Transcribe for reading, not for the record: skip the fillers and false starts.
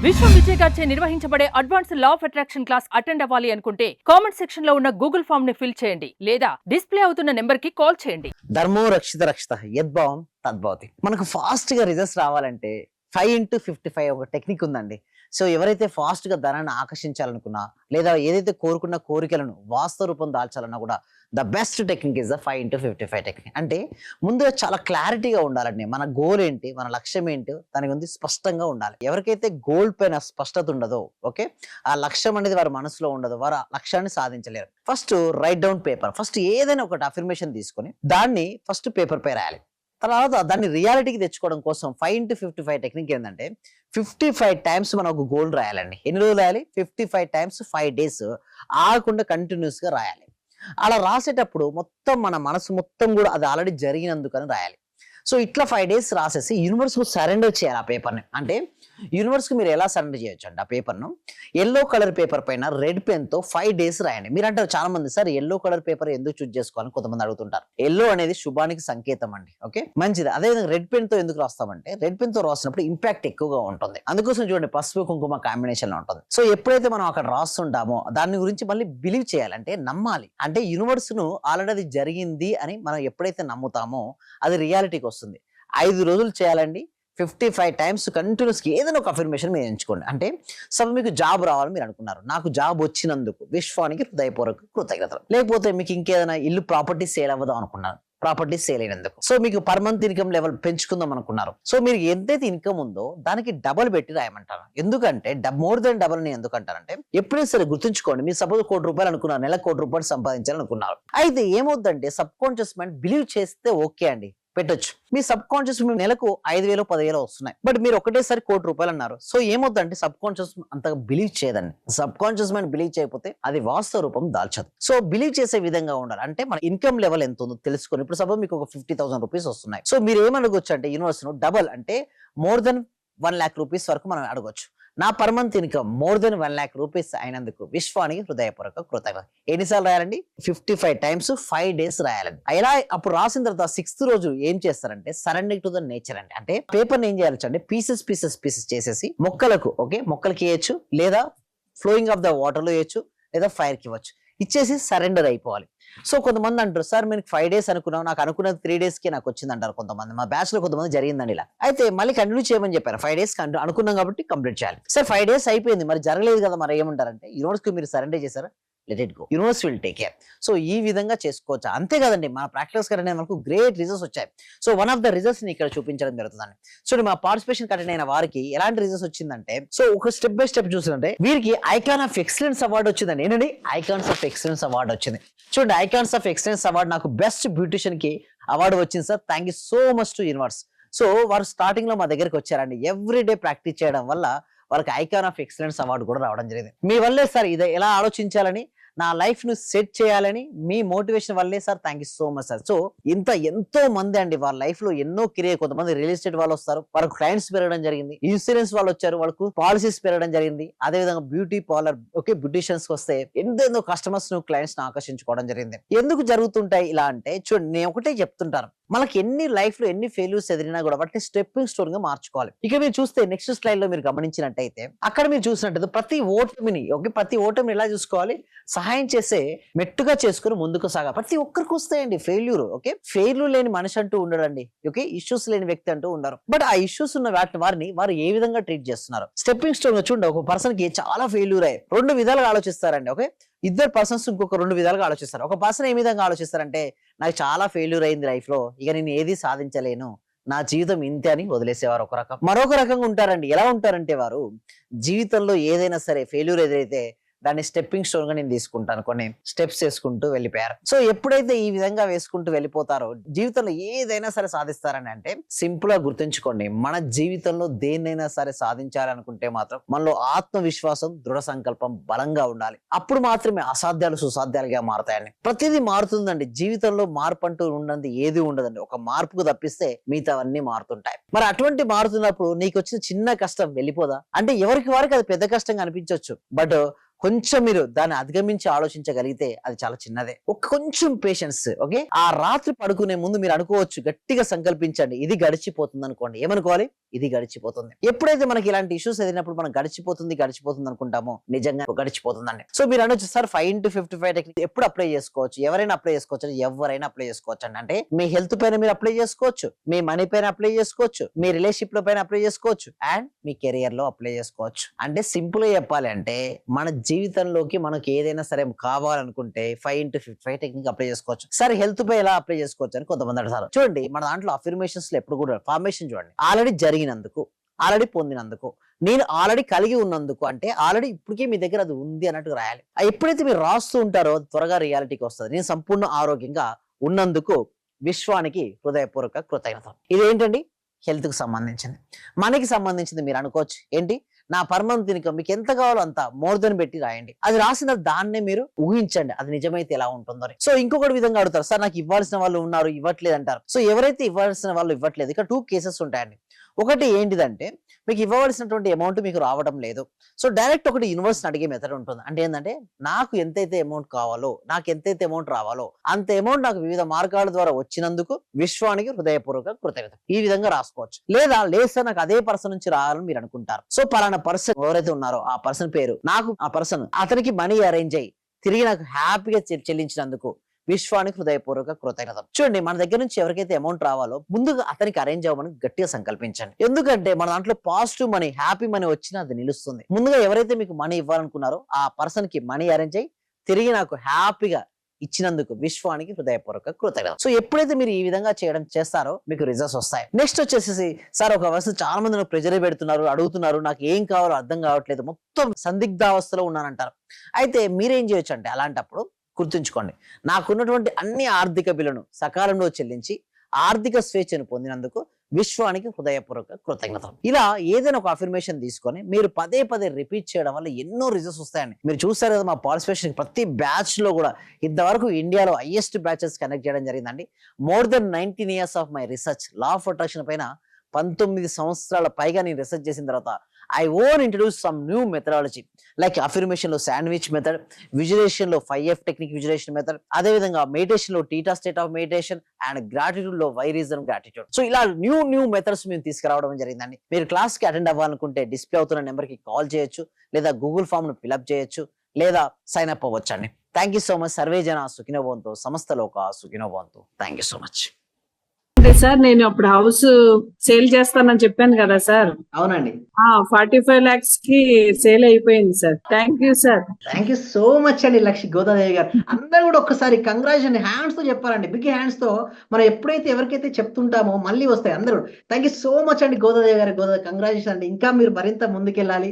విశ్వం విజయ్ గారిచే నిర్వహించబడే advance law of attraction class attend అవ్వాలి అనుకుంటే కామెంట్ సెక్షన్ లో ఉన్న గూగుల్ ఫామ్ ని ఫిల్ చేయండి లేదా డిస్ప్లే అవుతున్న నెంబర్ కి కాల్ చేయండి. ధర్మో రక్షిత రక్షిత యద్భావం తద్భవతి. మనకు ఫాస్ట్ గా రిజల్ట్స్ రావాలంటే 5x55 ఒక టెక్నిక్ ఉందండి. సో ఎవరైతే ఫాస్ట్ గా ధనాన్ని ఆకర్షించాలనుకున్నా లేదా ఏదైతే కోరుకున్న కోరికలను వాస్తవ రూపం దాల్చాలన్నా కూడా the best technique is the 5x55 technique. అంటే ముందుగా చాలా క్లారిటీగా ఉండాలండి. మన గోల్ ఏంటి, మన లక్ష్యం ఏంటి, దాని గురించి స్పష్టంగా ఉండాలి. ఎవరికైతే గోల్ పైన స్పష్టత ఉండదో, ఓకే, ఆ లక్ష్యం అనేది వారి మనసులో ఉండదు, వారు ఆ లక్ష్యాన్ని సాధించలేరు. First write down paper, first ఏదైనా ఒకటి అఫర్మేషన్ తీసుకొని దాన్ని ఫస్ట్ పేపర్ పై రాయాలి. తర్వాత దాన్ని రియాలిటీకి తెచ్చుకోవడం కోసం 5x55 టెక్నిక్ ఏంటంటే 55 టైమ్స్ మనం ఒక గోల్ రాయాలండి. ఎన్ని రోజులు రాయాలి? 55 టైమ్స్ 5 డేస్ ఆగకుండా కంటిన్యూస్ గా రాయాలి. అలా రాసేటప్పుడు మొత్తం మన మనసు మొత్తం కూడా అది ఆల్రెడీ జరిగినందుకని రాయాలి. సో ఇట్లా 5 డేస్ రాసేసి యూనివర్స్ కు సరెండర్ చేయాలి ఆ పేపర్ని. అంటే యూనివర్స్ కు మీరు ఎలా సరెండర్ చేయొచ్చు అంటే ఆ పేపర్ను ఎల్లో కలర్ పేపర్ పైన రెడ్ పెన్ తో 5 డేస్ రాయండి. మీరు అంటారు చాలా మంది, సార్ ఎల్లో కలర్ పేపర్ ఎందుకు చూస్ చేసుకోవాలని కొంతమంది అడుగుతుంటారు. ఎల్లో అనేది శుభానికి సంకేతం అండి. ఓకే, మంచిది. అదేవిధంగా రెడ్ పెన్ తో ఎందుకు రాస్తామంటే రెడ్ పెన్ తో రాసినప్పుడు ఇంపాక్ట్ ఎక్కువగా ఉంటుంది. అందుకోసం చూడండి పసుపు కుంకుమ కాంబినేషన్ లో ఉంటుంది. సో ఎప్పుడైతే మనం అక్కడ రాస్తుంటామో దాని గురించి మళ్ళీ బిలీవ్ చేయాలంటే నమ్మాలి. అంటే యూనివర్స్ ను ఆల్రెడీ అది జరిగింది అని మనం ఎప్పుడైతే నమ్ముతామో అది రియాలిటీకి వస్తుంది. 5 రోజులు చేయాలండి. 55 టైమ్స్ కంటిన్యూస్ ఏదైనా ఒక అఫర్మేషన్ మీరు ఎంచుకోండి. అంటే సభ మీకు జాబ్ రావాలని మీరు అనుకున్నారు, నాకు జాబ్ వచ్చినందుకు విశ్వానికి హృదయపూర్వక కృతజ్ఞతలు. లేకపోతే మీకు ఇంకేదైనా ఇల్లు ప్రాపర్టీ సేల్ అవ్వదాం అనుకున్నారు, ప్రాపర్టీ సేల్ అయినందుకు. సో మీకు పర్ మంత్ ఇన్కమ్ లెవెల్ పెంచుకుందాం అనుకున్నారు. సో మీరు ఎంతైతే ఇన్కమ్ ఉందో దానికి డబల్ పెట్టి రాయమంటారు. ఎందుకంటే మోర్ దెన్ డబల్ ని ఎందుకంటారంటే ఎప్పుడైనా సరే గుర్తుంచుకోండి, మీరు సపోజ్ ₹1,00,00,000 అనుకున్నారు, నెల ₹1,00,00,000 సంపాదించాలనుకున్నారు. అయితే ఏమవుతుందంటే సబ్ కాన్షియస్ మైండ్ బిలీవ్ చేస్తే ఓకే అండి పెట్టొచ్చు. మీ సబ్ కాన్షియస్ నెలకు 5,000 10,000 వస్తున్నాయి. బట్ మీరు ఒకటేసారి ₹1,00,00,000 అన్నారు. సో ఏమవుతుందంటే సబ్ కాన్షియస్ అంతగా బిలీవ్ చేయదండి. సబ్ కాన్షియస్ మైండ్ బిలీవ్ చేయకపోతే అది వాస్తవ రూపం దాల్చదు. సో బిలీవ్ చేసే విధంగా ఉండాలి. అంటే మన ఇన్కమ్ లెవెల్ ఎంత ఉందో తెలుసుకొని, ఇప్పుడు సపోజ్ మీకు ఒక ₹50,000 వస్తున్నాయి. సో మీరు ఏమనగొచ్చు అంటే యూనివర్స్ ను డబల్ అంటే మోర్ దెన్ ₹1,00,000 వరకు మనం అడగొచ్చు. నా per month income more than ₹1,00,000 అయినందుకు విశ్వానికి హృదయపూర్వక కృతజ్ఞతలు. ఎన్నిసార్లు రాయాలండి? 55 టైమ్స్ 5 డేస్ రాయాలండి. ఇలా అప్పుడు రాసిన తర్వాత 6th రోజు ఏం చేస్తారంటే సరెండర్ టు ద నేచర్ అండి. అంటే పేపర్ ఏం చేయాలి అంటే పీసెస్ చేసేసి మొక్కలకు, ఓకే, మొక్కలకి వేయచ్చు, లేదా ఫ్లోయింగ్ ఆఫ్ ద వాటర్ లో వేయచ్చు, లేదా ఫైర్ కి ఇవ్వచ్చు. ఇచ్చేసి సరెండర్ అయిపోవాలి. సో కొంతమంది అంటారు, సార్ మీరు 5 డేస్ అనుకున్నాం, నాకు అనుకున్నది 3 days కి నాకు వచ్చింది అంటారు కొంతమంది. మా బ్యాచ్ లో కొంతమంది జరిగిందండి ఇలా. అయితే మళ్ళీ కంటిన్యూ చేయమని చెప్పారు. 5 డేస్ అనుకున్నాం కాబట్టి కంప్లీట్ చేయాలి. సార్ 5 డేస్ అయిపోయింది, మరి జరగలేదు కదా, మరి ఏమంటారంటే యూనివర్స్ కి మీరు సరెండర్ చేశారా, let it go, universe will take care. So ఈ విధంగా చేసుకోవచ్చు. అంతే కదండి, మన ప్రాక్టీస్ కరెంట్ మనకు గ్రేట్ రిజల్ట్స్ వచ్చాయి. So one of the results ని ఇక్కడ చూపించడం జరుగుతుందండి. సో మా పార్టిసిపేషన్ కంటెంట్ అయిన వారికి ఎలాంటి రిజల్ట్స్ వచ్చిందంటే, సో ఒక స్టెప్ బై స్టెప్ చూస్తుంటే వీరికి ఐకాన్ ఆఫ్ ఎక్సలెన్స్ అవార్డు వచ్చిందండి. ఏంటండి? ఐకాన్స్ ఆఫ్ ఎక్సలెన్స్ అవార్డు వచ్చింది. చూడండి, ఐకాన్స్ ఆఫ్ ఎక్సలెన్స్ అవార్డు నాకు బెస్ట్ బ్యూటిషియన్ కి అవార్డు వచ్చింది sir. Thank you so much to universe. So వారు స్టార్టింగ్ లో మా దగ్గరికి వచ్చారండి. ఎవ్రీ డే ప్రాక్టీస్ చేయడం వల్ల వాళ్ళకి ఐకాన్ ఆఫ్ ఎక్సలెన్స్ అవార్డు కూడా రావడం జరిగింది. మీ వల్లే సార్ ఇది ఎలా ఆలోచించాలని, నా లైఫ్ ను సెట్ చేయాలని మీ మోటివేషన్ వల్లే sir. Thank you so much sir. So ఎంతో మంది అండి వాళ్ళ లైఫ్ లో ఎన్నో కెరీర్, కొంతమంది రియల్ ఎస్టేట్ వాళ్ళు వస్తారు, వాళ్ళకు క్లయింట్స్ పెరగడం జరిగింది. ఇన్సూరెన్స్ వాళ్ళు వచ్చారు, వాళ్ళకు పాలసీస్ పెరగడం జరిగింది. అదే విధంగా బ్యూటీ పార్లర్, ఓకే, బ్యూటిషియన్స్ వస్తే ఎంతో కస్టమర్స్ ను, క్లయింట్స్ ను ఆకర్షించుకోవడం జరిగింది. ఎందుకు జరుగుతుంటాయి ఇలా అంటే, చూడండి నేను ఒకటే చెప్తుంటాను, మనకి ఎన్ని లైఫ్ లో ఎన్ని ఫెయిల్యూర్స్ ఎదిరినా కూడా వాటిని స్టెప్పింగ్ స్టోన్ గా మార్చుకోవాలి. ఇక మీరు చూస్తే నెక్స్ట్ స్లైడ్ లో మీరు గమనించినట్టయితే అక్కడ మీరు చూసినట్టయితే ప్రతి ఓటమిని ఎలా చూసుకోవాలి, సహాయం చేసే మెట్టుగా చేసుకుని ముందుకు సాగాలి. ప్రతి ఒక్కరికి వస్తాయండి ఫెయిల్యూర్. ఓకే, ఫెయిల్యూర్ లేని మనిషి అంటూ ఉండడండి. ఓకే, ఇష్యూస్ లేని వ్యక్తి అంటూ ఉండరు. బట్ ఆ ఇష్యూస్ ఉన్న వారిని వారు ఏ విధంగా ట్రీట్ చేస్తున్నారు. స్టెప్పింగ్ స్టోన్ చూడండి, ఒక పర్సన్ కి చాలా ఫెయిల్యూర్ అయ్యి 2 విధాలుగా ఆలోచిస్తారండి. ఓకే, ఇద్దరు పర్సన్స్ ఇంకొక 2 విధాలుగా ఆలోచిస్తారు. ఒక పర్సన్ ఏ విధంగా ఆలోచిస్తారంటే, నాకు చాలా ఫెయిల్యూర్ అయింది లైఫ్ లో, ఇక నేను ఏది సాధించలేను, నా జీవితం ఇంతే అని వదిలేసేవారు ఒక రకం. మరొక రకంగా ఉంటారండి. ఎలా ఉంటారంటే వారు జీవితంలో ఏదైనా సరే ఫెయిల్యూర్ ఎదురైతే దాన్ని స్టెప్పింగ్ స్టోన్ గా నేను తీసుకుంటాను, కొన్ని స్టెప్స్ వేసుకుంటూ వెళ్ళిపోయారు. సో ఎప్పుడైతే ఈ విధంగా వేసుకుంటూ వెళ్ళిపోతారో జీవితంలో ఏదైనా సరే సాధిస్తారని. అంటే సింపుల్ గా గుర్తుంచుకోండి, మన జీవితంలో దేన్నైనా సరే సాధించాలనుకుంటే మాత్రం మనలో ఆత్మవిశ్వాసం, దృఢ సంకల్పం బలంగా ఉండాలి. అప్పుడు మాత్రమే అసాధ్యాలు సుసాధ్యాలుగా మారుతాయండి. ప్రతిదీ మారుతుందండి జీవితంలో. మార్పు అంటూ ఉన్నది ఏది ఉండదండి. ఒక మార్పుకు తప్పిస్తే మిగతావన్నీ మారుతుంటాయి. మరి అటువంటి మారుతున్నప్పుడు నీకు వచ్చిన చిన్న కష్టం వెళ్ళిపోదా అంటే, ఎవరికి వారికి అది పెద్ద కష్టంగా అనిపించవచ్చు. బట్ కొంచెం మీరు దాన్ని అధిగమించి ఆలోచించగలిగితే అది చాలా చిన్నదే. ఒక కొంచెం పేషెన్స్. ఓకే, ఆ రాత్రి పడుకునే ముందు మీరు అనుకోవచ్చు, గట్టిగా సంకల్పించండి, ఇది గడిచిపోతుంది అనుకోండి. ఏమనుకోవాలి? ఇది గడిచిపోతుంది. ఎప్పుడైతే మనకి ఇలాంటి ఇష్యూస్ ఎదిరినప్పుడు మనం గడిచిపోతుంది గడిచిపోతుంది అనుకుంటామో, నిజంగా గడిచిపోతుందండి. సో మీరు అనొచ్చు, సార్ 5 into 55 టెక్నిక్ ఎప్పుడు అప్లై చేసుకోవచ్చు? ఎవరైనా అప్లై చేసుకోవచ్చు? ఎవరైనా అప్లై చేసుకోవచ్చు అండి. అంటే మీ హెల్త్ పైన మీరు అప్లై చేసుకోవచ్చు, మీ మనీ పైన అప్లై చేసుకోవచ్చు, మీ రిలేషన్షిప్ లో పైన అప్లై చేసుకోవచ్చు, అండ్ మీ కెరియర్ లో అప్లై చేసుకోవచ్చు. అంటే సింపుల్ గా చెప్పాలి అంటే, మన జీవితంలోకి మనకి ఏదైనా సరే కావాలనుకుంటే 5 into 55 టెక్నిక్ అప్లై చేసుకోవచ్చు. సరే హెల్త్ పై ఎలా అప్లై చేసుకోవచ్చు అని కొంతమంది అడుగుతారు. చూడండి, మన దాంట్లో అఫర్మేషన్స్ లో ఎప్పుడు కూడా ఫార్మేషన్ చూడండి, ఆల్రెడీ జరిగినందుకు, ఆల్రెడీ పొందినందుకు, నేను ఆల్రెడీ కలిగి ఉన్నందుకు, అంటే ఆల్రెడీ ఇప్పటికే మీ దగ్గర అది ఉంది అన్నట్టు రాయాలి. ఎప్పుడైతే మీరు రాస్తూ ఉంటారో త్వరగా రియాలిటీకి వస్తుంది. నేను సంపూర్ణ ఆరోగ్యంగా ఉన్నందుకు విశ్వానికి హృదయపూర్వక కృతజ్ఞత. ఇదేంటండి? హెల్త్ కు సంబంధించింది. మనకి సంబంధించింది మీరు అనుకోవచ్చు, ఏంటి? నా పర్మంత్ ఇన్కమ్, మీకు ఎంత కావాలో అంత మోర్ దెన్ పెట్టి రాయండి. అది రాసిన దాన్నే మీరు ఊహించండి, అది నిజమైతే ఎలా ఉంటుందో. సో ఇంకొకటి విధంగా అడుగుతారు, సార్ నాకు ఇవ్వాల్సిన వాళ్ళు ఉన్నారు, ఇవ్వట్లేదు అంటారు. సో ఎవరైతే ఇవ్వాల్సిన వాళ్ళు ఇవ్వట్లేదు, ఇక్కడ 2 కేసెస్ ఉంటాయండి. ఒకటి ఏంటిదంటే, మీకు ఇవ్వవలసినటువంటి అమౌంట్ మీకు రావడం లేదు. సో డైరెక్ట్ ఒకటి యూనివర్స్ అడిగే మెథడ్ ఉంటుంది. అంటే ఏంటంటే, నాకు ఎంతైతే అమౌంట్ కావాలో, నాకు ఎంతైతే అమౌంట్ రావాలో అంత అమౌంట్ నాకు వివిధ మార్గాల ద్వారా వచ్చినందుకు విశ్వానికి హృదయపూర్వక కృతజ్ఞత. ఈ విధంగా రాసుకోవచ్చు. లేదా లేదు సార్ నాకు అదే పర్సన్ నుంచి రావాలని మీరు అనుకుంటారు. సో పలానా పర్సన్ ఎవరైతే ఉన్నారో ఆ పర్సన్ పేరు, నాకు ఆ పర్సన్ అతనికి మనీ అరేంజ్ అయ్యి తిరిగి నాకు హ్యాపీగా చెల్లించినందుకు విశ్వానికి హృదయపూర్వక కృతజ్ఞత. చూడండి, మన దగ్గర నుంచి ఎవరికైతే అమౌంట్ రావాలో ముందుగా అతనికి అరేంజ్ అవ్వమని గట్టిగా సంకల్పించండి. ఎందుకంటే మన దాంట్లో పాజిటివ్ మనీ, హ్యాపీ మనీ వచ్చినా అది నిలుస్తుంది. ముందుగా ఎవరైతే మీకు మనీ ఇవ్వాలనుకున్నారో ఆ పర్సన్ కి మనీ అరేంజ్ అయ్యి తిరిగి నాకు హ్యాపీగా ఇచ్చినందుకు విశ్వానికి హృదయపూర్వక కృతజ్ఞత. సో ఎప్పుడైతే మీరు ఈ విధంగా చేస్తారో మీకు రిజల్ట్స్ వస్తాయి. నెక్స్ట్ వచ్చేసి, సార్ ఒక వయసు చాలా మంది నాకు ప్రెజర్ పెడుతున్నారు, అడుగుతున్నారు, నాకు ఏం కావాలో అర్థం కావట్లేదు, మొత్తం సందిగ్ధావస్థలో ఉన్నానంటారు. అయితే మీరేం చేయొచ్చు అంటే, అలాంటప్పుడు గుర్తుంచుకోండి, నాకున్నటువంటి అన్ని ఆర్థిక బిల్లును సకాలంలో చెల్లించి ఆర్థిక స్వేచ్ఛను పొందినందుకు విశ్వానికి హృదయపూర్వక కృతజ్ఞత. ఇలా ఏదైనా ఒక అఫర్మేషన్ తీసుకొని మీరు పదే పదే రిపీట్ చేయడం వల్ల ఎన్నో రిజల్ట్స్ వస్తాయండి. మీరు చూస్తారు కదా, మా పార్టిసిపేషన్ ప్రతి బ్యాచ్ లో కూడా ఇంతవరకు ఇండియాలో హైయెస్ట్ బ్యాచెస్ కనెక్ట్ చేయడం జరిగిందండి. More than 19 years of my research law of attraction పైన 19 సంవత్సరాల పైగా నేను రీసెర్చ్ చేసిన తర్వాత I won't introduce some new methodology like affirmation లో శాండ్విచ్ మెథడ్, విజువలైజేషన్ లో 5F టెక్నిక్ విజువలైజేషన్ మెథడ్, అదే విధంగా మెడిటేషన్ లో theta state of meditation and gratitude లో వై రీజన్ గ్రాటిట్యూడ్. సో ఇలా న్యూ మెథడ్స్ మేము తీసుకురావడం జరిగిందండి. మీరు క్లాస్ కి అటెండ్ అవ్వాలనుకుంటే డిస్ప్లే అవుతున్న నెంబర్ కి కాల్ చేయొచ్చు, లేదా గూగుల్ ఫామ్ ను ఫిల్అప్ చేయొచ్చు, లేదా సైన్ అప్ అవ్వచ్చు అండి. Thank you so much. Survey జన సుఖినో భవంతు, సమస్త లోక సుఖినో భవంతు. Thank you so much. అంటే సార్, నేను అప్పుడు హౌస్ సేల్ చేస్తానని చెప్పాను కదా సార్. అవునండి, 45 lakhs కి సేల్ అయిపోయింది sir. Thank you sir. Thank you so much అండి లక్ష్మి గోదాదేవి గారు. అందరూ కూడా ఒక్కసారి కంగ్రాచులేషన్ హ్యాండ్స్ తో చెప్పాలండి, బిగ్ హ్యాండ్స్ తో. మనం ఎప్పుడైతే ఎవరికైతే చెప్తుంటామో మళ్ళీ వస్తాయి అందరూ. థ్యాంక్ యూ సో మచ్ అండి గోదాదేవి గారు. కంగ్రాచులేషన్ అండి. ఇంకా మీరు మరింత ముందుకెళ్ళాలి.